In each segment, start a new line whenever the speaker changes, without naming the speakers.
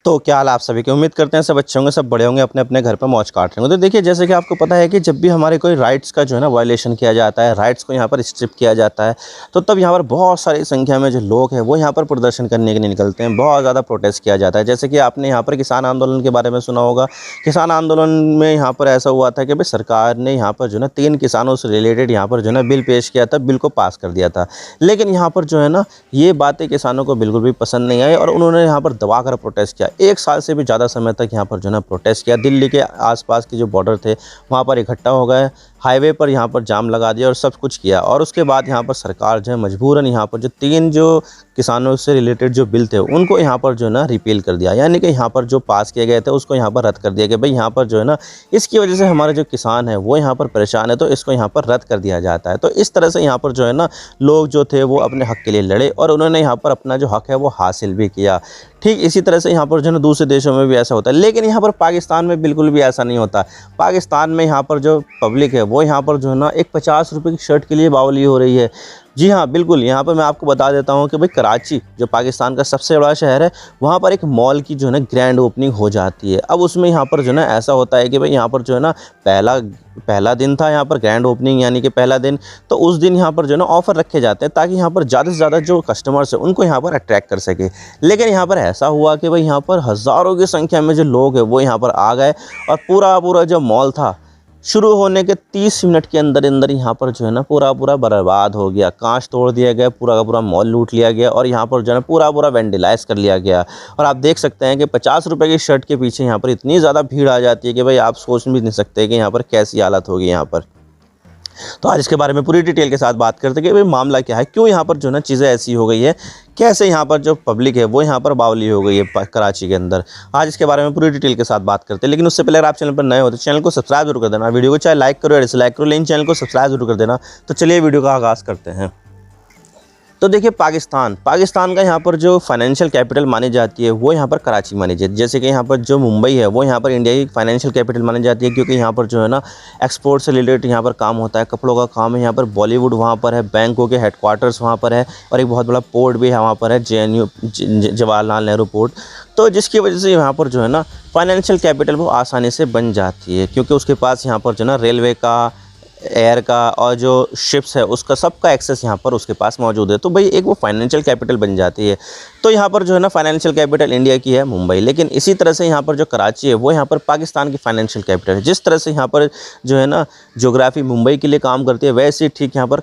तो क्या हाल है आप सभी की। उम्मीद करते हैं सब अच्छे होंगे, सब बड़े होंगे, अपने अपने घर पर मौज काट रहे होंगे। तो देखिए, जैसे कि आपको पता है कि जब भी हमारे कोई राइट्स का जो है ना वायलेशन किया जाता है, राइट्स को यहाँ पर स्ट्रिप किया जाता है, तो तब यहाँ पर बहुत सारी संख्या में जो लोग हैं वो यहाँ पर प्रदर्शन करने के लिए निकलते हैं। बहुत ज़्यादा प्रोटेस्ट किया जाता है। जैसे कि आपने यहाँ पर किसान आंदोलन के बारे में सुना होगा। किसान आंदोलन में यहाँ पर ऐसा हुआ था कि भाई सरकार ने यहाँ पर जो है ना 3 किसानों से रिलेटेड यहाँ पर जो है ना बिल पेश किया था, बिल को पास कर दिया था। लेकिन यहाँ पर जो है ना ये बातें किसानों को बिल्कुल भी पसंद नहीं आई और उन्होंने यहाँ पर दबा कर प्रोटेस्ट किया। 1 साल से भी ज़्यादा समय तक यहाँ पर जो है ना प्रोटेस्ट किया। दिल्ली के आसपास के जो बॉर्डर थे वहाँ पर इकट्ठा हो गए, हाईवे पर यहाँ पर जाम लगा दिया और सब कुछ किया। और उसके बाद यहाँ पर सरकार जो है मजबूरन यहाँ पर जो 3 जो किसानों से रिलेटेड जो बिल थे उनको यहाँ पर जो है ना रिपील कर दिया, यानी कि यहाँ पर जो पास किए गए थे उसको यहाँ पर रद्द कर दिया कि भाई यहाँ पर जो है ना इसकी वजह से हमारे जो किसान है वो यहाँ पर परेशान है, तो इसको यहाँ पर रद्द कर दिया जाता है। तो इस तरह से यहाँ पर जो है ना लोग जो थे वो अपने हक़ के लिए लड़े और उन्होंने यहाँ पर अपना जो हक़ है वो हासिल भी किया। ठीक इसी तरह से यहाँ पर जो है ना दूसरे देशों में भी ऐसा होता है, लेकिन यहाँ पर पाकिस्तान में बिल्कुल भी ऐसा नहीं होता। पाकिस्तान में यहाँ पर जो पब्लिक है वो यहाँ पर जो है ना एक 50 रुपये की शर्ट के लिए बावली हो रही है। जी हाँ, बिल्कुल। यहाँ पर मैं आपको बता देता हूँ कि भाई कराची जो पाकिस्तान का सबसे बड़ा शहर है, वहाँ पर एक मॉल की जो है ना ग्रैंड ओपनिंग हो जाती है। अब उसमें यहाँ पर जो है ना ऐसा होता है कि भाई यहाँ पर जो है ना पहला दिन था यहाँ पर ग्रैंड ओपनिंग, यानी कि पहला दिन, तो उस दिन यहाँ पर जो है ना ऑफ़र रखे जाते हैं ताकि यहाँ पर ज़्यादा से ज़्यादा जो कस्टमर्स हैं उनको यहाँ पर अट्रैक्ट कर सके। लेकिन यहाँ पर ऐसा हुआ कि भाई यहाँ पर हज़ारों की संख्या में जो लोग हैं वो यहाँ पर आ गए और पूरा जो मॉल था शुरू होने के 30 मिनट के अंदर अंदर यहाँ पर जो है ना पूरा बर्बाद हो गया। कांच तोड़ दिया गया, पूरा का पूरा मॉल लूट लिया गया और यहाँ पर जो है ना पूरा वेंडिलाइज कर लिया गया। और आप देख सकते हैं कि 50 रुपये की शर्ट के पीछे यहाँ पर इतनी ज़्यादा भीड़ आ जाती है कि भाई आप सोच भी नहीं सकते कि यहाँ पर कैसी हालत होगी यहाँ पर। तो आज इसके बारे में पूरी डिटेल के साथ बात करते हैं कि भाई मामला क्या है, क्यों यहाँ पर जो है ना चीज़ें ऐसी हो गई है, कैसे यहाँ पर जो पब्लिक है वो यहाँ पर बावली हो गई है कराची के अंदर। आज इसके बारे में पूरी डिटेल के साथ बात करते हैं। लेकिन उससे पहले अगर आप चैनल पर नए हो तो चैनल को सब्सक्राइब जरूर कर देना। वीडियो को चाहे लाइक करो या डिसलाइक करो, लेकिन चैनल को सब्सक्राइब जरूर कर देना। तो चलिए वीडियो का आगाज़ करते हैं। तो देखिए, पाकिस्तान का यहाँ पर जो फाइनेंशियल कैपिटल मानी जाती है वो यहाँ पर कराची मानी जाती है। जैसे कि यहाँ पर जो मुंबई है वो यहाँ पर इंडिया की फाइनेंशियल कैपिटल मानी जाती है, क्योंकि यहाँ पर जो है ना एक्सपोर्ट से रिलेटेड यहाँ पर काम होता है, कपड़ों का काम है। यहाँ पर बॉलीवुड वहाँ पर है, बैंकों के हेडक्वार्टर्स वहाँ पर है और एक बहुत बड़ा पोर्ट भी है वहाँ पर है, JNU जवाहरलाल नेहरू पोर्ट। तो जिसकी वजह से यहाँ पर जो है ना फाइनेंशियल कैपिटल वो आसानी से बन जाती है, क्योंकि उसके पास यहाँ पर जो है ना रेलवे का, एयर का और जो शिप्स है उसका सबका एक्सेस यहाँ पर उसके पास मौजूद है। तो भाई एक वो फाइनेंशियल कैपिटल बन जाती है। तो यहाँ पर जो है ना फाइनेंशियल कैपिटल इंडिया की है मुंबई, लेकिन इसी तरह से यहाँ पर जो कराची है वो यहाँ पर पाकिस्तान की फाइनेंशियल कैपिटल है। जिस तरह से यहाँ पर जो है ना ज्योग्राफी मुंबई के लिए काम करती है, वैसे ही ठीक यहाँ पर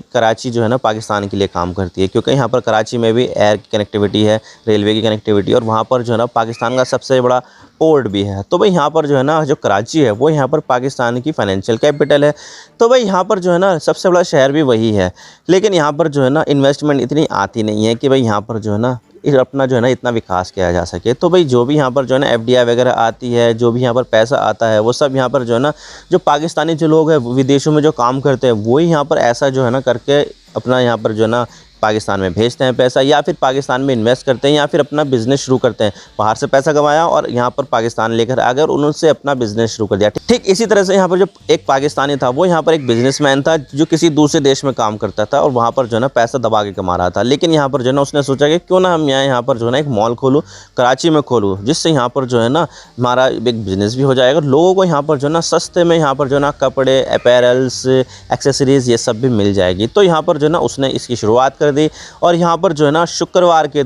कराची जो है ना पाकिस्तान के लिए काम करती है, क्योंकि यहाँ पर कराची में भी एयर की कनेक्टिविटी है, रेलवे की कनेक्टिविटी, और वहाँ पर जो है ना पाकिस्तान का सबसे बड़ा पोर्ट भी है। तो भाई यहाँ पर जो है ना जो कराची है वो यहाँ पर पाकिस्तान की फाइनेंशियल कैपिटल है। तो भाई यहाँ पर जो है ना सबसे बड़ा शहर भी वही है, लेकिन यहाँ पर जो है ना इन्वेस्टमेंट इतनी आती नहीं है कि भाई यहाँ पर जो है ना अपना जो है ना इतना विकास किया जा सके। तो भाई जो भी यहाँ पर जो है ना FDI वगैरह आती है, जो भी यहाँ पर पैसा आता है, वो सब यहाँ पर जो है ना जो पाकिस्तानी जो लोग हैं विदेशों में जो काम करते हैं वही यहाँ पर ऐसा जो है ना करके अपना यहाँ पर जो है ना पाकिस्तान में भेजते हैं पैसा, या फिर पाकिस्तान में इन्वेस्ट करते हैं, या फिर अपना बिज़नेस शुरू करते हैं। बाहर से पैसा कमाया और यहाँ पर पाकिस्तान लेकर आ गए और उनसे अपना बिज़नेस शुरू कर दिया। ठीक इसी तरह से यहाँ पर जो एक पाकिस्तानी था वो यहाँ पर एक बिजनेसमैन था जो किसी दूसरे देश में काम करता था और वहाँ पर जो है ना पैसा दबा के कमा रहा था। लेकिन यहाँ पर जो है ना उसने सोचा कि क्यों ना हम यहाँ पर जो है ना एक मॉल खोलूँ, कराची में खोलूँ, जिससे यहाँ पर जो है ना हमारा एक बिज़नेस भी हो जाएगा, लोगों को यहाँ पर जो है ना सस्ते में यहाँ पर जो है ना कपड़े, अपैरल्स, एक्सेसरीज़ ये सब भी मिल जाएगी। तो यहाँ पर जो है ना उसने इसकी शुरुआत कर दी और यहाँ पर जो है ना शुक्रवार के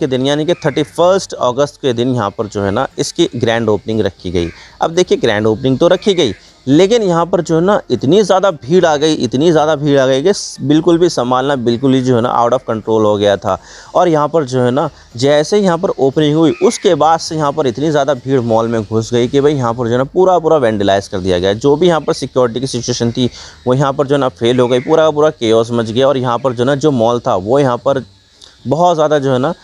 दिन यानी कि 31 अगस्त के दिन यहाँ पर जो है ना इसकी ग्रैंड ओपनिंग रखी गई। अब देखिए, ग्रैंड ओपनिंग तो रखी गई, लेकिन यहाँ पर जो है ना इतनी ज़्यादा भीड़ आ गई कि बिल्कुल भी संभालना बिल्कुल ही जो है ना आउट ऑफ कंट्रोल हो गया था। और यहाँ पर जो है ना जैसे यहाँ पर ओपनिंग हुई उसके बाद से यहाँ पर इतनी ज़्यादा भीड़ मॉल में घुस गई कि भाई यहाँ पर जो है ना पूरा वेंडिलाइज कर दिया गया। जो भी यहाँ पर सिक्योरिटी की सिचुएशन थी वो यहाँ पर जो है ना फेल हो गई, पूरा केओस मच गया। और यहाँ पर जो है ना जो मॉल था वो यहाँ पर बहुत ज़्यादा जो है ना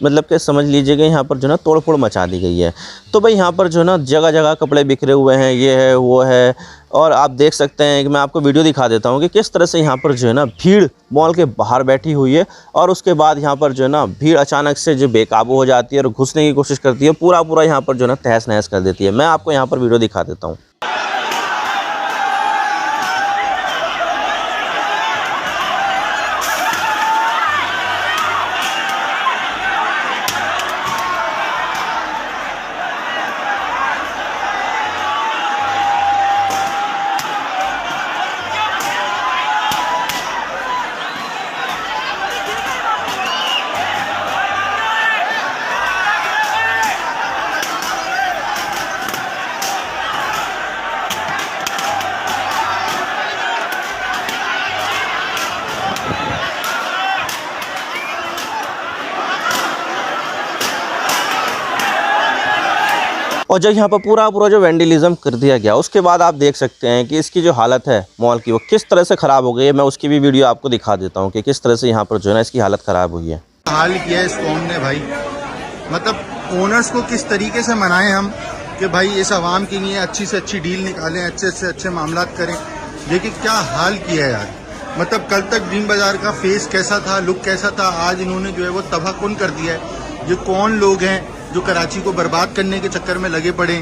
मतलब कि समझ लीजिएगा यहाँ पर जो है ना तोड़-फोड़ मचा दी गई है। तो भाई यहाँ पर जो है ना जगह कपड़े बिखरे हुए हैं, ये है वो है। और आप देख सकते हैं कि मैं आपको वीडियो दिखा देता हूँ कि किस तरह से यहाँ पर जो है ना भीड़ मॉल के बाहर बैठी हुई है और उसके बाद यहाँ पर जो है ना भीड़ अचानक से जो बेकाबू हो जाती है और घुसने की कोशिश करती है, पूरा यहाँ पर जो है ना तहस-नहस कर देती है। मैं आपको यहाँ पर वीडियो दिखा देता हूँ। और जब यहाँ पर पूरा जो वैंडलिज्म कर दिया गया उसके बाद आप देख सकते हैं कि इसकी जो हालत है मॉल की वो किस तरह से ख़राब हो गई है। मैं उसकी भी वीडियो आपको दिखा देता हूँ कि किस तरह से यहाँ पर जो है ना इसकी हालत ख़राब हुई है।
हाल किया है इस कौम ने भाई, मतलब ओनर्स को किस तरीके से मनाएं हम कि भाई इस आवाम के लिए अच्छी से अच्छी डील निकालें, अच्छे से अच्छे मामलात करें। देखिए क्या हाल किया है यार, मतलब कल तक ड्रीम बाजार का फेस कैसा था, लुक कैसा था, आज इन्होंने जो है वो तबाहकुन कर दिया है। ये कौन लोग हैं जो कराची को बर्बाद करने के चक्कर में लगे पड़े।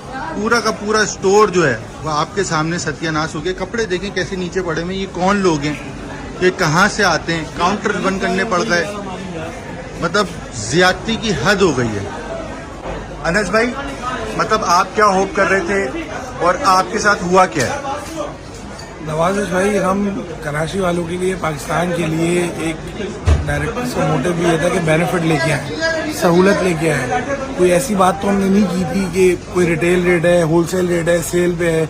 पूरा का पूरा स्टोर जो है वो आपके सामने सत्यानाश हो गया। कपड़े देखें कैसे नीचे पड़े हुए। ये कौन लोग हैं, ये कहाँ से आते हैं, काउंटर बंद करने पड़ गए, मतलब ज्यादती की हद हो गई है। अनस भाई, मतलब आप क्या होप कर रहे थे और आपके साथ हुआ क्या है?
नवाज़िश भाई, हम कराची वालों के लिए, पाकिस्तान के लिए एक डायरेक्ट इसका मोटिव भी ये था कि बेनिफिट लेके आए, सहूलत लेके आए। कोई ऐसी बात तो हमने नहीं की थी कि कोई रिटेल रेट है, होलसेल रेट है, सेल पे है।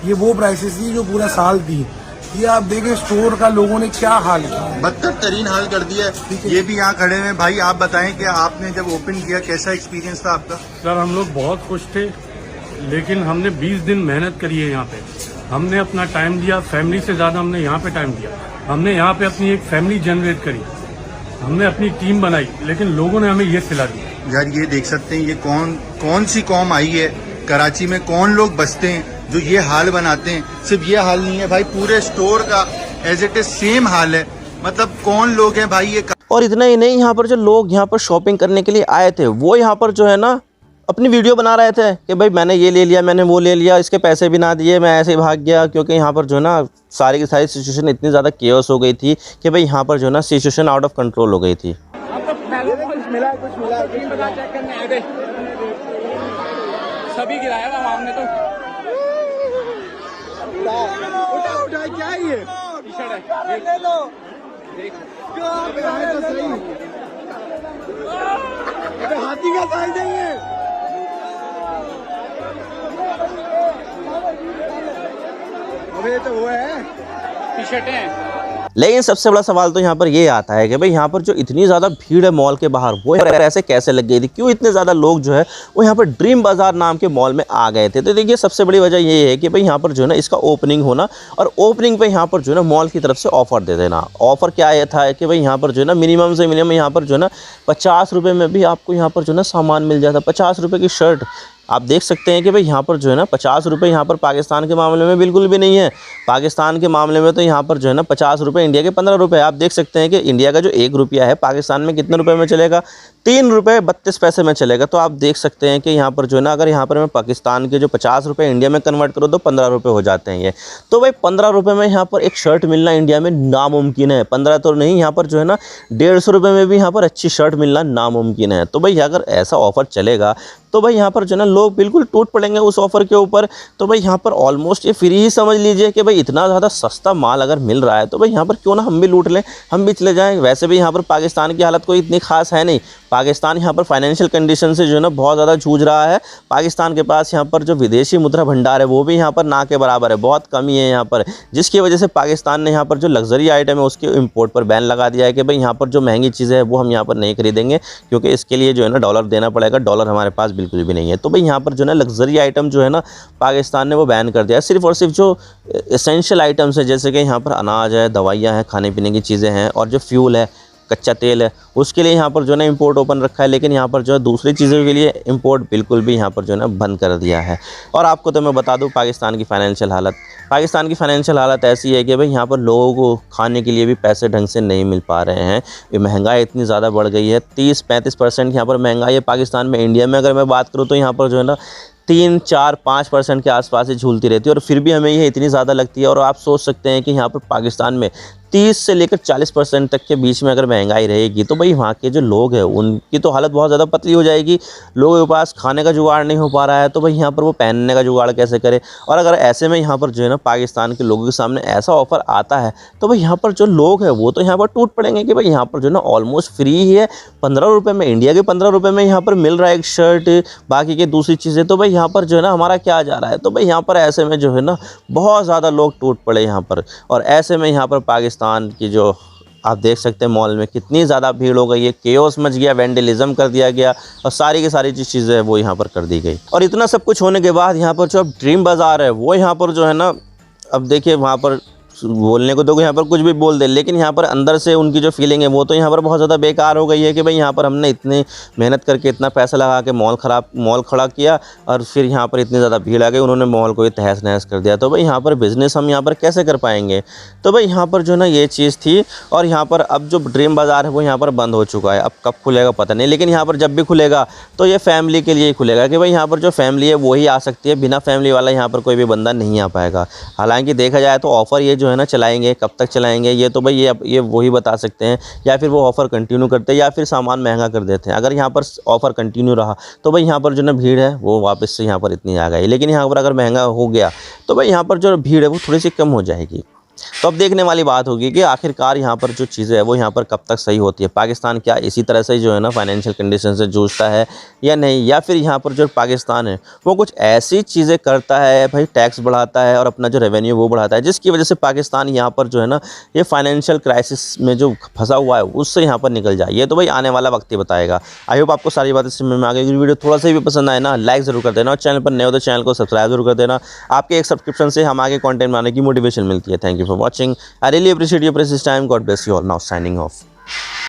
ये वो प्राइसेस थी जो पूरा साल थी। ये आप देखें स्टोर का लोगों ने क्या हाल किया,
बदतर तरीन हाल कर दिया है। ये भी यहाँ खड़े हैं भाई, आप बताएं कि आपने जब ओपन किया कैसा एक्सपीरियंस था आपका?
सर हम लोग बहुत खुश थे, लेकिन हमने 20 दिन मेहनत करी है यहाँ पे। हमने अपना टाइम दिया, फैमिली से ज़्यादा हमने यहाँ पे टाइम दिया। हमने यहाँ पे अपनी एक फैमिली जनरेट करी, हमने अपनी टीम बनाई, लेकिन लोगों ने हमें ये सिला दिया।
यार ये देख सकते हैं, ये कौन सी कौम आई है कराची में, कौन लोग बसते हैं जो ये हाल बनाते हैं। सिर्फ ये हाल नहीं है भाई, पूरे स्टोर का एज इट इज सेम हाल है। मतलब कौन लोग हैं भाई ये।
और इतना ही नहीं, यहाँ पर जो लोग यहाँ पर शॉपिंग करने के लिए आए थे वो यहाँ पर जो है ना अपनी वीडियो बना रहे थे कि भाई मैंने ये ले लिया, मैंने वो ले लिया, इसके पैसे भी ना दिए, मैं ऐसे ही भाग गया। क्योंकि यहाँ पर जो है ना सारी की सारी सिचुएशन इतनी ज़्यादा केओस हो गई थी कि भाई यहाँ पर जो है ना सिचुएशन आउट ऑफ कंट्रोल हो गई थी।
सभी गिराया था हमने तो। उठा क्या है ये टी-शर्ट है, ले लो। हाथी का साइज है ये। अबे तो वो है टी-शर्टें हैं।
लेकिन सबसे बड़ा सवाल तो यहाँ पर ये आता है कि भाई यहाँ पर जो इतनी ज़्यादा भीड़ है मॉल के बाहर वो ऐसे कैसे लग गई थी, क्यों इतने ज़्यादा लोग जो है वो यहाँ पर ड्रीम बाज़ार नाम के मॉल में आ गए थे। तो देखिए सबसे बड़ी वजह ये है कि भाई यहाँ पर जो है ना इसका ओपनिंग होना, और ओपनिंग पे यहाँ पर जो है ना मॉल की तरफ से ऑफ़र दे देना। ऑफ़र क्या ये था कि भाई यहाँ पर जो है ना मिनिमम से मिनिमम यहाँ पर जो है ना 50 रुपये में भी आपको यहाँ पर जो है ना सामान मिल जाता। 50 रुपये की शर्ट आप देख सकते हैं कि भाई यहाँ पर जो है ना 50 रुपये यहाँ पर पाकिस्तान के मामले में बिल्कुल भी नहीं है। पाकिस्तान के मामले में तो यहाँ पर जो है ना 50 रुपये इंडिया के 15 रुपये। आप देख सकते हैं कि इंडिया का जो 1 रुपया है पाकिस्तान में कितने रुपए में चलेगा, 3 रुपये 32 पैसे में चलेगा। तो आप देख सकते हैं कि यहाँ पर जो है ना अगर यहाँ पर मैं पाकिस्तान के जो 50 रुपये इंडिया में कन्वर्ट करूँ तो 15 रुपये हो जाते हैं ये। तो भाई 15 रुपये में यहाँ पर एक शर्ट मिलना इंडिया में नामुमकिन है। 15 तो नहीं, यहाँ पर जो है ना 150 रुपये में भी यहाँ पर अच्छी शर्ट मिलना नामुमकिन है। तो भाई अगर ऐसा ऑफ़र चलेगा तो भाई यहाँ पर जो है ना लोग बिल्कुल टूट पड़ेंगे उस ऑफ़र के ऊपर। तो भाई यहाँ पर ऑलमोस्ट ये फ्री ही समझ लीजिए कि भाई इतना ज़्यादा सस्ता माल अगर मिल रहा है तो भाई यहाँ पर क्यों ना हम भी लूट लें, हम भी चले जाएँ। वैसे भी यहाँ पर पाकिस्तान की हालत कोई इतनी खास है नहीं। पाकिस्तान यहाँ पर फाइनेंशियल कंडीशन से जो है ना बहुत ज़्यादा जूझ रहा है। पाकिस्तान के पास यहाँ पर जो विदेशी मुद्रा भंडार है वो भी यहाँ पर ना के बराबर है, बहुत कमी है यहाँ पर, जिसकी वजह से पाकिस्तान ने यहाँ पर जो लग्जरी आइटम है उसके इंपोर्ट पर बैन लगा दिया है कि भाई यहाँ पर जो महंगी चीज़ें है वो हम यहाँ पर नहीं खरीदेंगे, क्योंकि इसके लिए जो है ना डॉलर देना पड़ेगा। डॉलर हमारे पास बिल्कुल भी नहीं है। तो भाई यहाँ पर जो है ना लग्जरी आइटम जो है ना पाकिस्तान ने वो बैन कर दिया है। सिर्फ और सिर्फ जो एसेंशियल आइटम्स है जैसे कि यहाँ पर अनाज है, दवाइयाँ हैं, खाने पीने की चीज़ें हैं, और जो फ्यूल है, कच्चा तेल है, उसके लिए यहाँ पर जो है ना इंपोर्ट ओपन रखा है। लेकिन यहाँ पर जो है दूसरी चीज़ों के लिए इंपोर्ट बिल्कुल भी यहाँ पर जो है ना बंद कर दिया है। और आपको तो मैं बता दूँ पाकिस्तान की फ़ाइनेंशियल हालत ऐसी है कि भाई यहाँ पर लोगों को खाने के लिए भी पैसे ढंग से नहीं मिल पा रहे हैं। ये महंगाई इतनी ज़्यादा बढ़ गई है, 30-35% यहाँ पर महंगाई है पाकिस्तान में। इंडिया में अगर मैं बात करूँ तो यहाँ पर जो है ना 3-4-5% के आसपास ही झूलती रहती है, और फिर भी हमें ये इतनी ज़्यादा लगती है। और आप सोच सकते हैं कि यहाँ पर पाकिस्तान में 30 से लेकर 40% तक के बीच में अगर महंगाई रहेगी तो भाई वहाँ के जो लोग हैं उनकी तो हालत बहुत ज़्यादा पतली हो जाएगी। लोगों के पास खाने का जुगाड़ नहीं हो पा रहा है तो भाई यहाँ पर वो पहनने का जुगाड़ कैसे करे। और अगर ऐसे में यहाँ पर जो है ना पाकिस्तान के लोगों के सामने ऐसा ऑफ़र आता है तो भाई यहाँ पर जो लोग हैं वो तो यहाँ पर टूट पड़ेंगे कि भाई यहाँ पर जो है ना ऑलमोस्ट फ्री ही है, 15 रुपये में, इंडिया के 15 रुपये में यहाँ पर मिल रहा है एक शर्ट, बाकी की दूसरी चीज़ें। तो भाई यहाँ पर जो है ना हमारा क्या जा रहा है। तो भाई यहाँ पर ऐसे में जो है ना बहुत ज़्यादा लोग टूट पड़े यहाँ पर। और ऐसे में यहाँ पर पाकिस्तान की जो आप देख सकते हैं मॉल में कितनी ज़्यादा भीड़ हो गई है, केओस मच गया, वैंडलिज्म कर दिया गया और सारी की सारी चीज़ें है वो यहाँ पर कर दी गई। और इतना सब कुछ होने के बाद यहाँ पर जो अब ड्रीम बाज़ार है वो यहाँ पर जो है ना, अब देखिए वहाँ पर बोलने को तो यहाँ पर कुछ भी बोल दे, लेकिन यहाँ पर अंदर से उनकी जो फीलिंग है वो तो यहाँ पर बहुत ज़्यादा बेकार हो गई है कि भाई यहाँ पर हमने इतनी मेहनत करके इतना पैसा लगा के मॉल खड़ा किया और फिर यहाँ पर इतनी ज़्यादा भीड़ आ गई, उन्होंने मॉल को ही तहस नहस कर दिया। तो भाई यहाँ पर बिज़नेस हम यहाँ पर कैसे कर पाएंगे? तो भाई यहाँ पर जो है ना ये चीज़ थी। और यहाँ पर अब जो ड्रीम बाज़ार है वो यहाँ पर बंद हो चुका है, अब कब खुलेगा पता नहीं, लेकिन यहाँ पर जब भी खुलेगा तो ये फैमिली के लिए ही खुलेगा कि भाई यहाँ पर जो फैमिली है वही आ सकती है, बिना फैमिली वाला यहाँ पर कोई भी बंदा नहीं आ पाएगा। हालांकि देखा जाए तो ऑफ़र ये जो है ना चलाएंगे, कब तक चलाएंगे ये तो भाई ये वही बता सकते हैं, या फिर वो ऑफ़र कंटिन्यू करते हैं या फिर सामान महंगा कर देते हैं। अगर यहाँ पर ऑफ़र कंटिन्यू रहा तो भाई यहाँ पर जो ना भीड़ है वो वापस से यहाँ पर इतनी आ गई, लेकिन यहाँ पर अगर महंगा हो गया तो भाई यहाँ पर जो भीड़ है वो थोड़ी सी कम हो जाएगी। तो अब देखने वाली बात होगी कि आखिरकार यहाँ पर जो चीज़ें है वो यहाँ पर कब तक सही होती है। पाकिस्तान क्या इसी तरह से जो है ना फाइनेंशियल कंडीशन से जूझता है या नहीं, या फिर यहाँ पर जो पाकिस्तान है वो कुछ ऐसी चीज़ें करता है भाई, टैक्स बढ़ाता है और अपना जो रेवेन्यू वो बढ़ाता है, जिसकी वजह से पाकिस्तान यहाँ पर जो है ना ये फाइनेंशियल क्राइसिस में जो फंसा हुआ है उससे यहाँ पर निकल जाए। ये तो भाई आने वाला वक्त ही बताएगा। आई होप आपको सारी बातें समझ में आ गई। वीडियो थोड़ा सा भी पसंद आए ना लाइक ज़रूर कर देना और चैनल पर नए हो तो चैनल को सब्सक्राइब जरूर कर देना। आपके एक सब्सक्रिप्शन से हम आगे कंटेंट बनाने की मोटिवेशन मिलती है। Thank you for watching. I really appreciate your precious time. God bless you all. Now signing off.